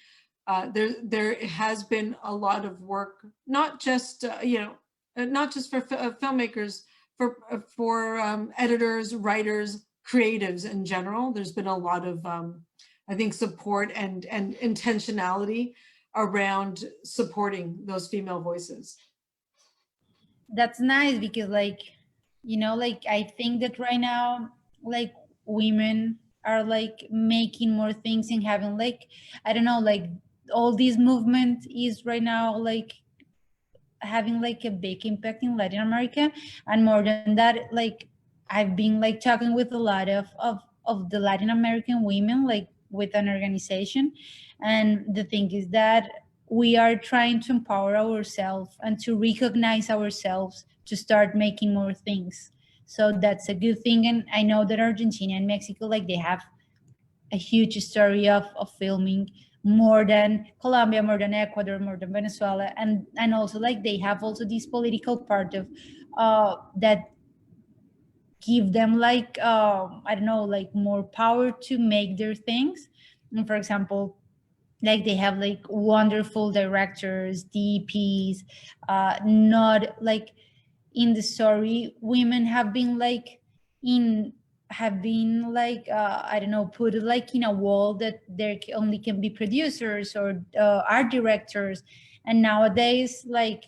There has been a lot of work, not just, not just for filmmakers, for editors, writers, creatives in general. There's been a lot of, I think, support and intentionality around supporting those female voices.
That's nice because like, like I think that right now, like women are like making more things and having like, I don't know, like all this movement is right now like having like a big impact in Latin America. And more than that, like I've been like talking with a lot of the Latin American women, like with an organization. And the thing is that we are trying to empower ourselves and to recognize ourselves to start making more things. So that's a good thing. And I know that Argentina and Mexico, like they have a huge story of filming, more than Colombia, more than Ecuador, more than Venezuela, and also like they have also this political part of that give them like I don't know, like more power to make their things. And for example, like they have like wonderful directors, DPs, not like in the story women have been like in have been like I don't know, put like in a wall that there only can be producers or art directors. And nowadays like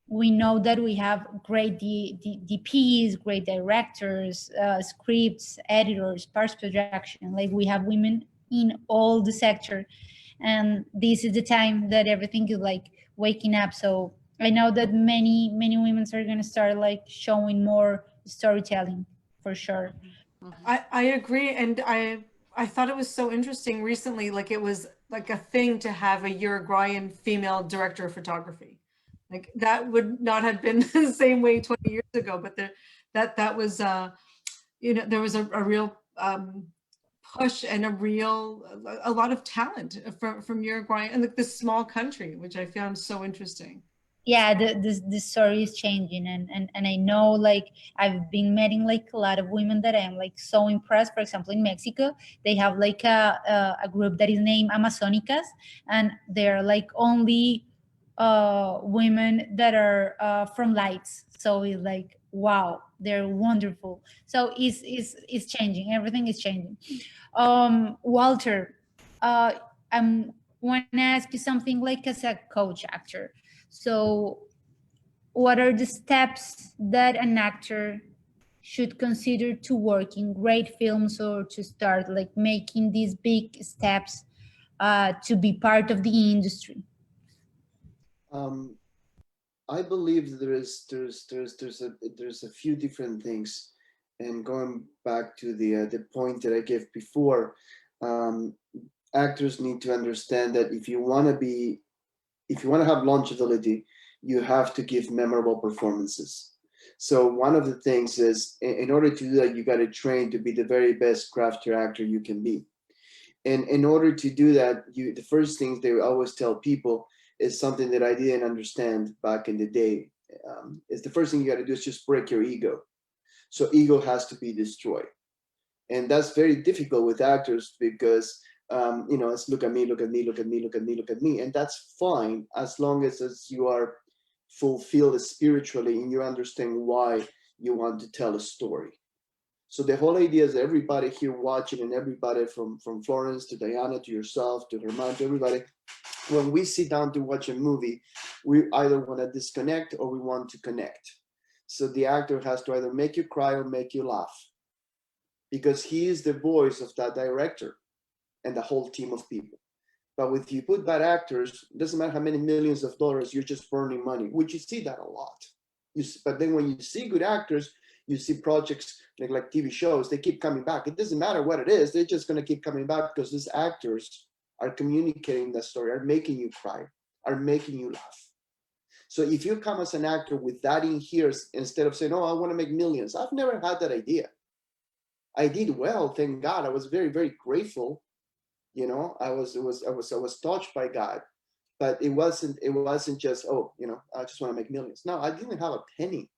we know that we have great DPs, great directors, scripts, editors, post production. Like we have women in all the sector, and this is the time that everything is like waking up. So I know that many women are going to start like showing more storytelling for sure.
I agree, and I thought it was so interesting recently. Like it was like a thing to have a Uruguayan female director of photography. Like that would not have been the same way 20 years ago. But that was there was a real push and a lot of talent from Uruguay and like this small country, which I found so interesting.
Yeah, the story is changing, and I know like I've been meeting like a lot of women that I'm like so impressed. For example, in Mexico they have like a group that is named Amazonicas, and they're like only women that are from lights. So it's like wow, they're wonderful. So it's changing, everything is changing. Walter, I'm want to ask you something like as a coach actor. So, what are the steps that an actor should consider to work in great films or to start like making these big steps to be part of the industry?
I believe that there's a few different things, and going back to the point that I gave before, actors need to understand that if you want to have longevity, you have to give memorable performances. So one of the things is, in order to do that, you got to train to be the very best craft actor you can be. And in order to do that, the first things they always tell people is something that I didn't understand back in the day. Is the first thing you got to do is just break your ego. So ego has to be destroyed. And that's very difficult with actors because it's look at me, look at me, look at me, look at me, look at me. And that's fine as long as you are fulfilled spiritually and you understand why you want to tell a story. So the whole idea is everybody here watching, and everybody from Florence to Diana to yourself to Herman to everybody, when we sit down to watch a movie, we either want to disconnect or we want to connect. So the actor has to either make you cry or make you laugh, because he is the voice of that director and the whole team of people. But if you put bad actors, it doesn't matter how many millions of dollars, you're just burning money, which you see that a lot. But then when you see good actors, you see projects like TV shows, they keep coming back. It doesn't matter what it is, they're just going to keep coming back because these actors are communicating the story, are making you cry, are making you laugh. So if you come as an actor with that in here, instead of saying, oh, I want to make millions, I've never had that idea. I did well, thank God. I was very, very grateful. You know, I was touched by God, but it wasn't just, oh, you know, I just want to make millions. No, I didn't have a penny.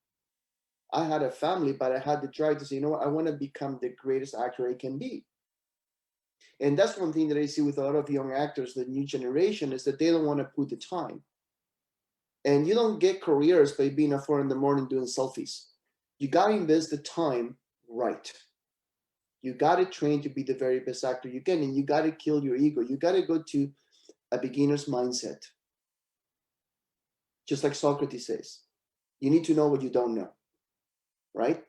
I had a family, but I had to try to say, you know what, I want to become the greatest actor I can be. And that's one thing that I see with a lot of young actors, the new generation, is that they don't want to put the time. And you don't get careers by being at 4 a.m. doing selfies. You got to invest the time right. You got to train to be the very best actor you can, and you got to kill your ego. You got to go to a beginner's mindset. Just like Socrates says, you need to know what you don't know, right?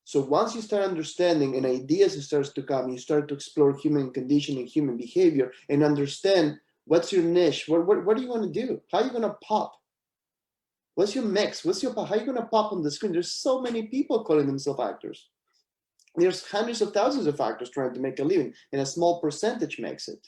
So once you start understanding and ideas starts to come, you start to explore human condition and human behavior and understand what's your niche, what do you want to do? How are you going to pop? What's your mix? How are you going to pop on the screen? There's so many people calling themselves actors. There's hundreds of thousands of actors trying to make a living, and a small percentage makes it.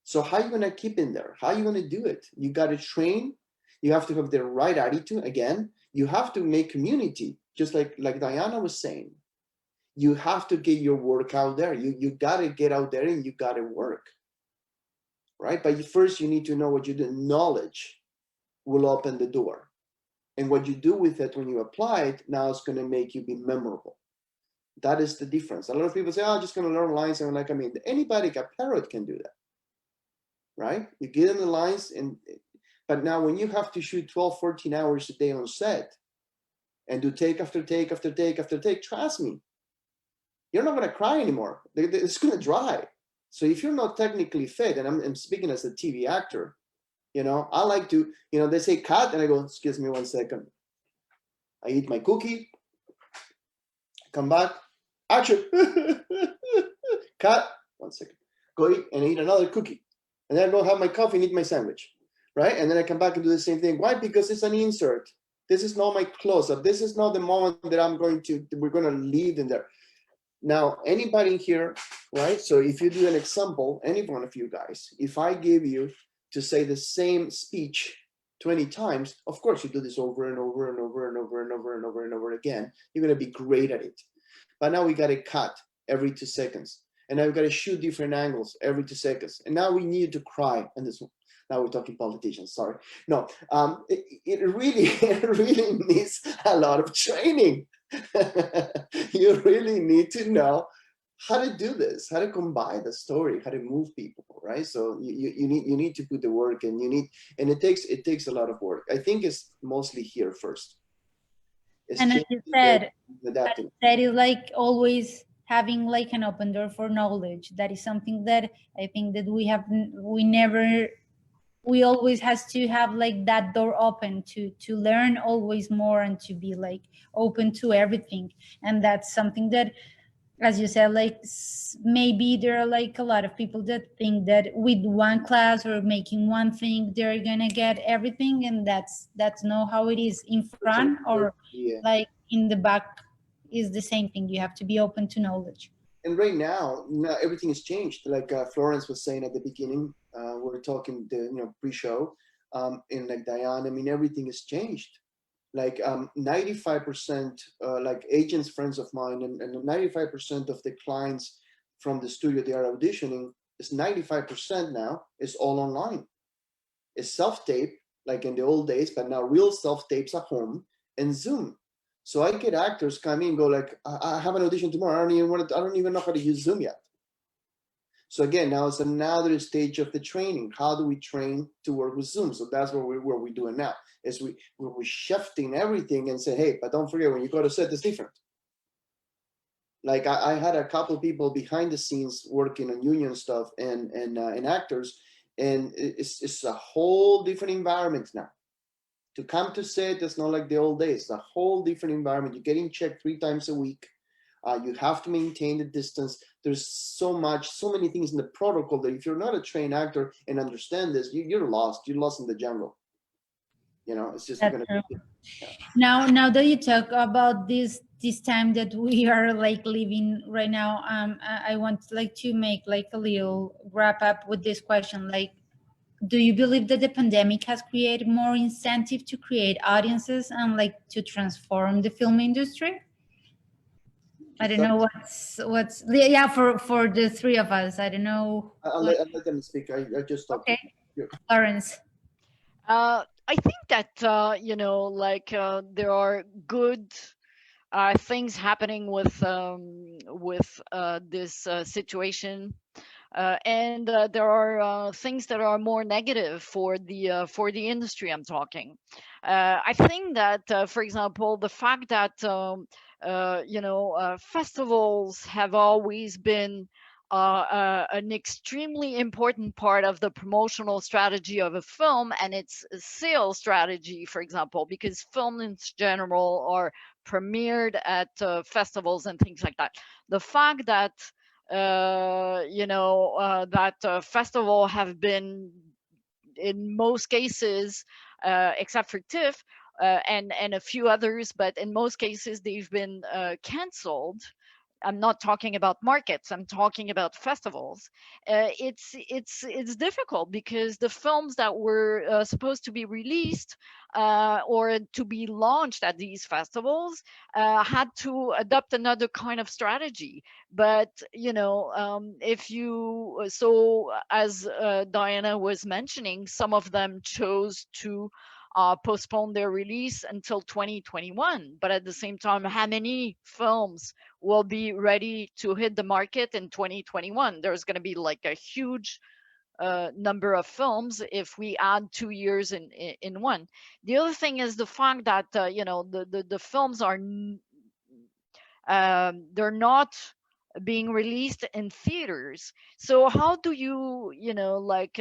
So how are you going to keep in there? How are you going to do it? You got to train. You have to have the right attitude. Again, you have to make community, just like Diana was saying. You have to get your work out there. You got to get out there and you got to work, right? But first, you need to know what you do. Knowledge will open the door. And what you do with it when you apply it, now it's going to make you be memorable. That is the difference. A lot of people say, oh, I'm just going to learn lines. And I'm like, I mean, anybody, a parrot can do that, right? You get in the lines. But now when you have to shoot 12, 14 hours a day on set and do take after take after take after take, trust me, you're not going to cry anymore. It's going to dry. So if you're not technically fit, and I'm speaking as a TV actor, you know, I like to, you know, they say cut, and I go, excuse me 1 second. I eat my cookie, come back, action, cut, 1 second, go eat and eat another cookie. And then I go have my coffee and eat my sandwich, right? And then I come back and do the same thing. Why? Because it's an insert. This is not my close-up. This is not the moment that we're going to lead in there. Now, anybody here, right? So if you do an example, any one of you guys, if I give you to say the same speech 20 times, of course you do this over and over and over and over and over and over and over again. You're going to be great at it. But now we got to cut every 2 seconds. And now we've got to shoot different angles every 2 seconds. And now we need to cry. And this, now we're talking politicians, sorry. No, it really needs a lot of training. You really need to know how to do this, how to combine the story, how to move people, right? So you need to put the work, and it takes a lot of work. I think it's mostly here first.
And as you said, that is like always having like an open door for knowledge. That is something that I think that we always has to have like that door open to learn always more and to be like open to everything. And that's something that, as you said, like maybe there are like a lot of people that think that with one class or making one thing they're gonna get everything, and that's not how it is. In front or like in the back is the same thing. You have to be open to knowledge.
And right now everything has changed. Like Florence was saying at the beginning, we're talking the pre-show, and like Diane, I mean, everything has changed. Like 95%, like agents, friends of mine, and 95% of the clients from the studio they are auditioning, is 95% now is all online. It's self-tape, like in the old days, but now real self-tapes at home and Zoom. So I get actors come in and go like, I have an audition tomorrow. I don't even know how to use Zoom yet. So again, now it's another stage of the training. How do we train to work with Zoom? So that's what we're doing now. Is we're shifting everything and say, hey, but don't forget, when you go to set, it's different. Like I had a couple of people behind the scenes working on union stuff and actors, and it's a whole different environment now. To come to set, it's not like the old days. It's a whole different environment. You're getting checked 3 times a week. You have to maintain the distance. There's so many things in the protocol that if you're not a trained actor and understand this, you're lost. You're lost in the jungle. You know, it's just
That's
gonna.
true.
Yeah.
Now that you talk about this time that we are like living right now, I want like to make like a little wrap up with this question. Like, do you believe that the pandemic has created more incentive to create audiences and like to transform the film industry? I don't know what's yeah, for the three of us. I don't know.
I'll let them speak. I just stopped.
Okay, Florence.
I think that you know, like there are good things happening with this situation, and there are things that are more negative for the industry. I'm talking. I think that, for example, the fact that you know, festivals have always been an extremely important part of the promotional strategy of a film and its sales strategy, for example, because films in general are premiered at festivals and things like that. The fact that you know, that festival have been in most cases, except for TIFF and a few others, but in most cases they've been canceled. I'm not talking about markets. I'm talking about festivals. It's difficult because the films that were supposed to be released or to be launched at these festivals had to adopt another kind of strategy. But you know, if you so as Diana was mentioning, some of them chose to postpone their release until 2021. But at the same time, how many films will be ready to hit the market in 2021? There's going to be like a huge number of films if we add 2 years in one. The other thing is the fact that you know, the films are they're not being released in theaters. So how do you, you know, like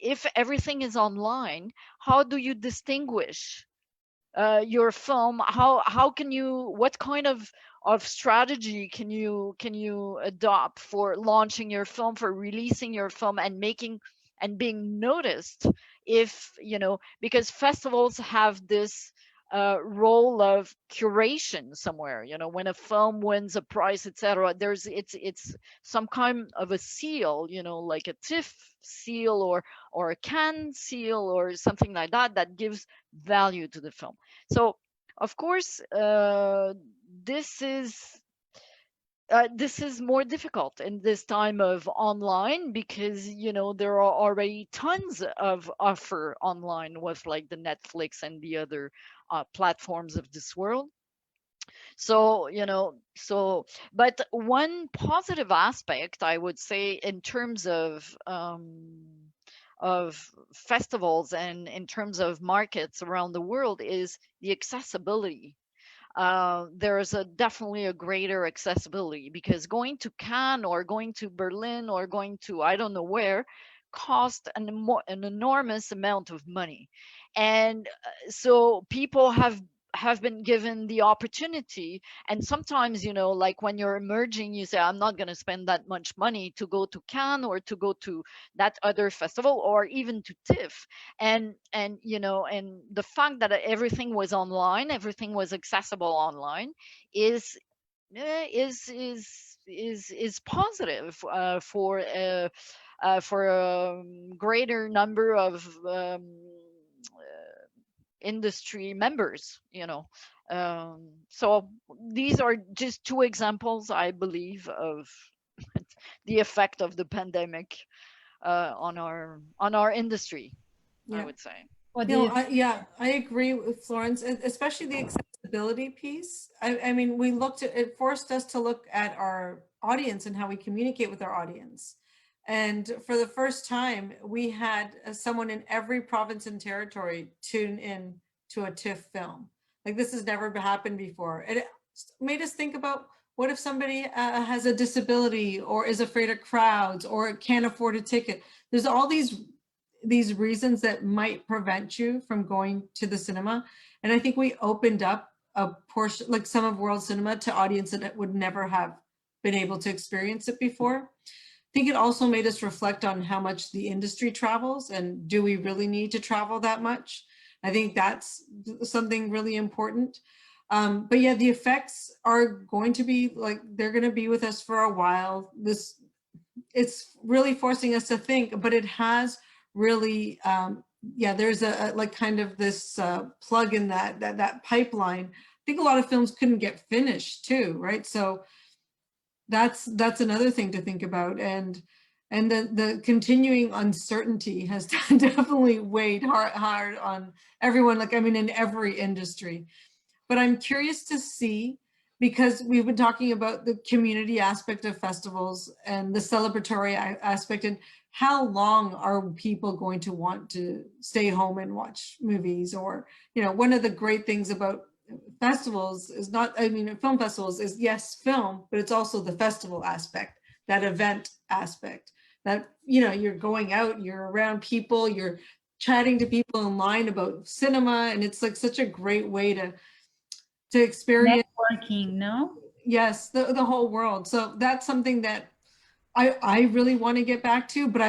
if everything is online, how do you distinguish your film? How can you, what kind of strategy can you adopt for launching your film, for releasing your film and making and being noticed? If you know, because festivals have this role of curation somewhere, you know, when a film wins a prize, etc., there's it's some kind of a seal, you know, like a TIFF seal or a Cannes seal or something like that, that gives value to the film. So of course this is more difficult in this time of online, because you know, there are already tons of offer online with like the Netflix and the other platforms of this world. So you know, so but one positive aspect I would say in terms of festivals and in terms of markets around the world is the accessibility. There is definitely a greater accessibility, because going to Cannes or going to Berlin or going to I don't know where cost an enormous amount of money. And so people have been given the opportunity. And sometimes, you know, like when you're emerging, you say, I'm not going to spend that much money to go to Cannes or to go to that other festival or even to TIFF. And you know, and the fact that everything was online, everything was accessible online is is positive for a greater number of industry members, you know. So these are just two examples, I believe, of the effect of the pandemic on our industry.
Yeah.
I would say.
What do
No,
you
yeah, I agree with Florence, especially the accessibility piece. I mean, we looked at, it forced us to look at our audience and how we communicate with our audience. And for the first time, we had someone in every province and territory tune in to a TIFF film. Like, this has never happened before. It made us think about, what if somebody has a disability or is afraid of crowds or can't afford a ticket? There's all these reasons that might prevent you from going to the cinema. And I think we opened up a portion, like some of world cinema, to audience that would never have been able to experience it before. I think it also made us reflect on how much the industry travels, and do we really need to travel that much? I think that's something really important. But yeah, the effects are going to be like, they're going to be with us for a while. It's really forcing us to think, but it has really, yeah, there's a like kind of this plug in that pipeline. I think a lot of films couldn't get finished too, right? So that's another thing to think about. And the continuing uncertainty has definitely weighed hard on everyone, like, I mean, in every industry. But I'm curious to see, because we've been talking about the community aspect of festivals and the celebratory aspect, and how long are people going to want to stay home and watch movies? Or, you know, one of the great things about festivals is not, I mean, film festivals is, yes, film, but it's also the festival aspect, that event aspect, that, you know, you're going out, you're around people, you're chatting to people in line about cinema, and it's like such a great way to experience,
Networking, no?
yes, the whole world. So that's something that I really want to get back to, but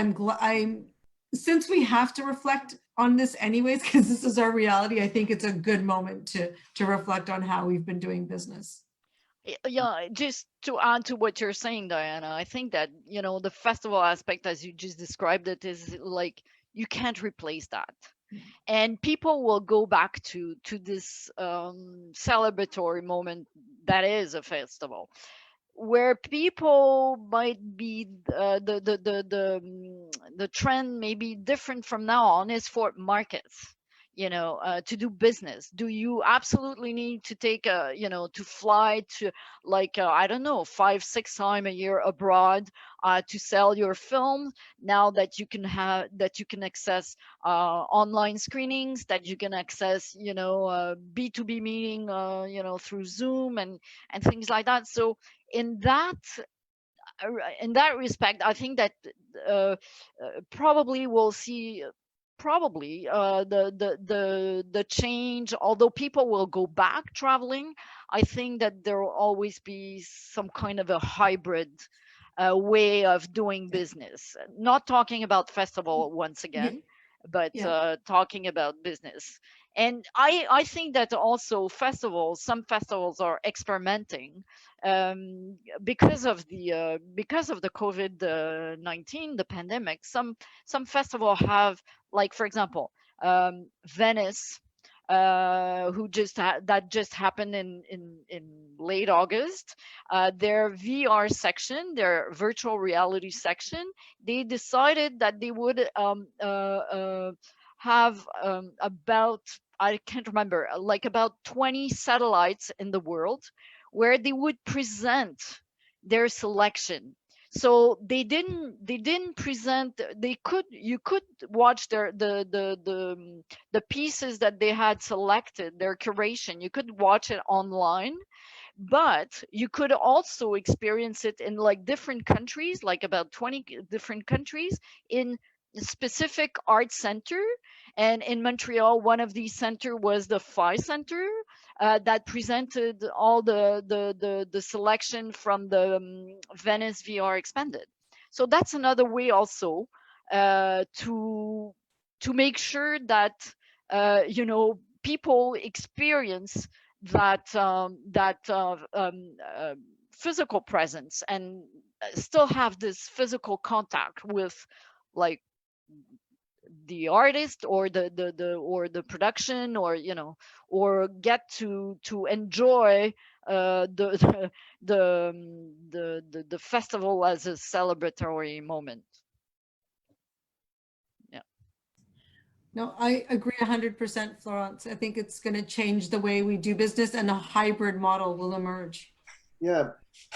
since we have to reflect on this anyways, because this is our reality, I think it's a good moment to reflect on how we've been doing business.
Yeah, just to add to what you're saying, Diana, I think that, you know, the festival aspect, as you just described it, is like you can't replace that. And people will go back to this celebratory moment that is a festival, where people might be the trend may be different from now on is for markets, you know, to do business. Do you absolutely need to take a, you know, to fly to, like, I don't know, 5 6 times a year abroad to sell your film, now that you can have, that you can access online screenings, that you can access, you know, B2B meeting, you know, through Zoom and things like that. So in that in that respect, I think that uh, probably we'll see probably the change. Although people will go back traveling, I think that there will always be some kind of a hybrid way of doing business. Not talking about festival once
Yeah,
again, but
yeah,
talking about business. And I think that also festivals, some festivals are experimenting because of the COVID-19, the pandemic. Some festivals have, like, for example, Venice, who that just happened in late August. Their VR section, their virtual reality section, they decided that they would have about, I can't remember, like about 20 satellites in the world, where they would present their selection. So they didn't present, they could, you could watch the pieces that they had selected, their curation, you could watch it online, but you could also experience it in like different countries, like about 20 different countries, in specific art center. And in Montreal, one of these center was the Phi Center, that presented all the selection from the Venice VR Expanded. So that's another way also to make sure that you know, people experience that physical presence, and still have this physical contact with, like, the artist, or the production, or, you know, or get to enjoy the the festival as a celebratory moment. Yeah.
no, I agree 100%, Florence. I think it's going to change the way we do business, and a hybrid model will emerge.
Yeah,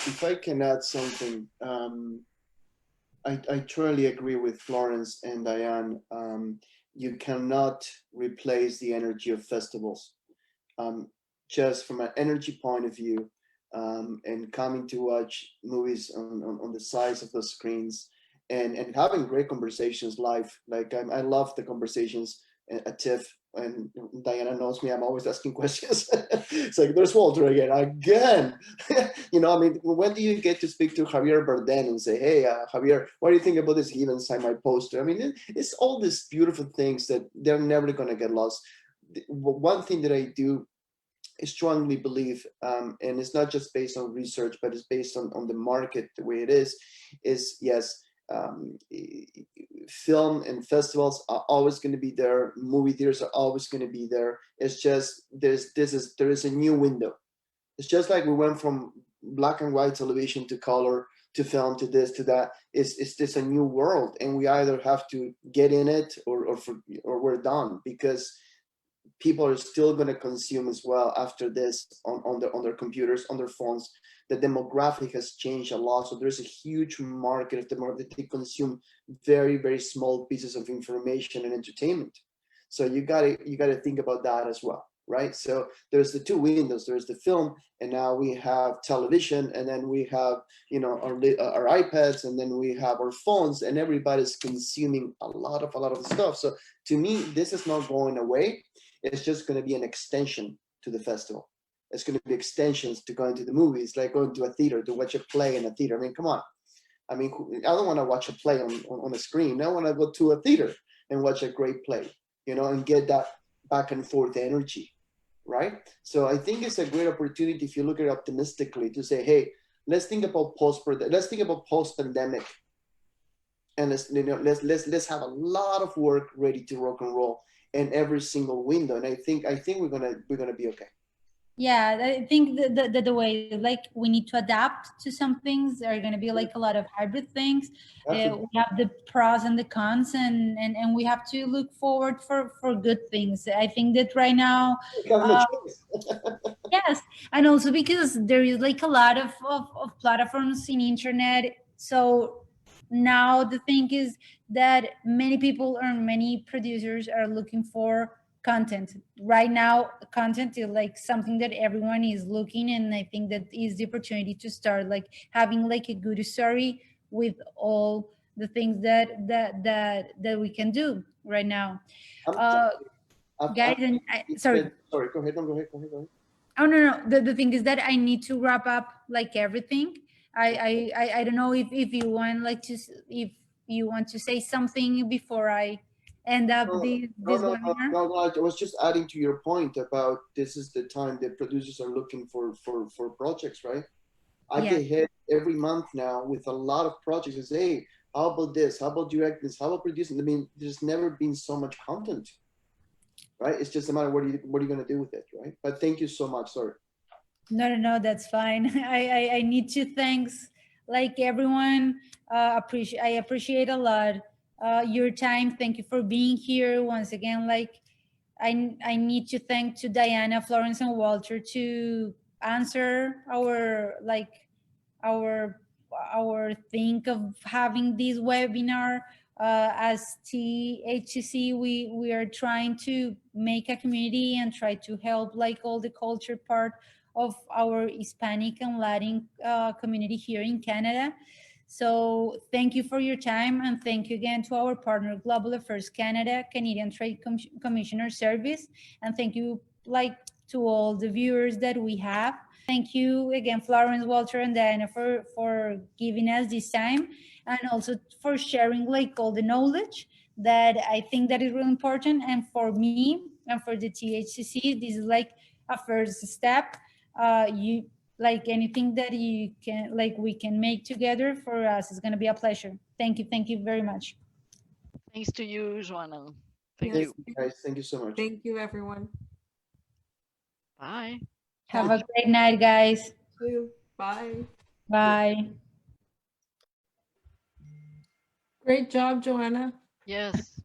if I can add something, I truly agree with Florence and Diane. You cannot replace the energy of festivals. Just from an energy point of view, and coming to watch movies on the size of the screens, and having great conversations live. Like I love the conversations at TIFF, and Diana knows me, I'm always asking questions. It's like, there's Walter again. You know, I mean, when do you get to speak to Javier Bardem and say, hey, Javier, what do you think about this? He even signed my poster. I mean, it's all these beautiful things that they're never going to get lost. One thing that I do strongly believe, and it's not just based on research, but it's based on the market, the way it is yes, film and festivals are always going to be there. Movie theaters are always going to be there. It's just there is a new window. It's just like we went from black and white television to color to film to this to that. It's just a new world, and we either have to get in it or we're done, because people are still going to consume as well after this on their computers, on their phones. The demographic has changed a lot, so there's a huge market of that they consume very, very small pieces of information and entertainment. So you gotta think about that as well, right? So there's the two windows. There's the film, and now we have television, and then we have, you know, our iPads, and then we have our phones, and everybody's consuming a lot of stuff. So to me, this is not going away. It's just going to be an extension to the festival. It's going to be extensions to going to the movies, like going to a theater to watch a play in a theater. I mean, come on. I mean, I don't want to watch a play on a screen. I want to go to a theater and watch a great play, you know, and get that back and forth energy, right? So I think it's a great opportunity, if you look at it optimistically, to say, hey, let's think about post-pandemic, and let's have a lot of work ready to rock and roll in every single window. And I think we're gonna be okay.
Yeah, I think the way, like, we need to adapt to some things. There are going to be like a lot of hybrid things. We have the pros and the cons, and we have to look forward for good things. I think that right now, yes, and also because there is like a lot of platforms in internet. So now the thing is that many people or many producers are looking for content right now. Content is like something that everyone is looking, and I think that is the opportunity to start like having like a good story with all the things that we can do right now. Guys, and sorry,
go ahead.
oh no, the thing is that I need to wrap up like everything. I don't know if you want like to, if you want to say something before I end up this webinar.
No, I was just adding to your point about this is the time that producers are looking for projects, right? I get hit every month now with a lot of projects and say, hey, how about this? How about direct this? How about producing? I mean, there's never been so much content, right? It's just a matter of what are you going to do with it, right? But thank you so much. Sorry.
No, that's fine. I need to thanks like everyone. I appreciate a lot your time. Thank you for being here once again. Like I need to thank to Diana, Florence, and Walter to answer our think of having this webinar. As THCC, we are trying to make a community and try to help like all the culture part of our Hispanic and Latin community here in Canada. So thank you for your time, and thank you again to our partner Global Affairs Canada, Canadian Trade Commissioner Service, and thank you like to all the viewers that we have. Thank you again, Florence, Walter, and Diana for giving us this time, and also for sharing like all the knowledge that I think that is really important. And for me and for the THCC, this is like a first step. You like anything that you can like we can make together for us is going to be a pleasure. Thank you very much.
Thanks to you, Joanna. Thank
Thank
you.
you guys. Thank you so much.
Thank you, everyone.
Bye.
Have a great night, guys.
Bye.
Bye.
Great job, Joanna.
Yes.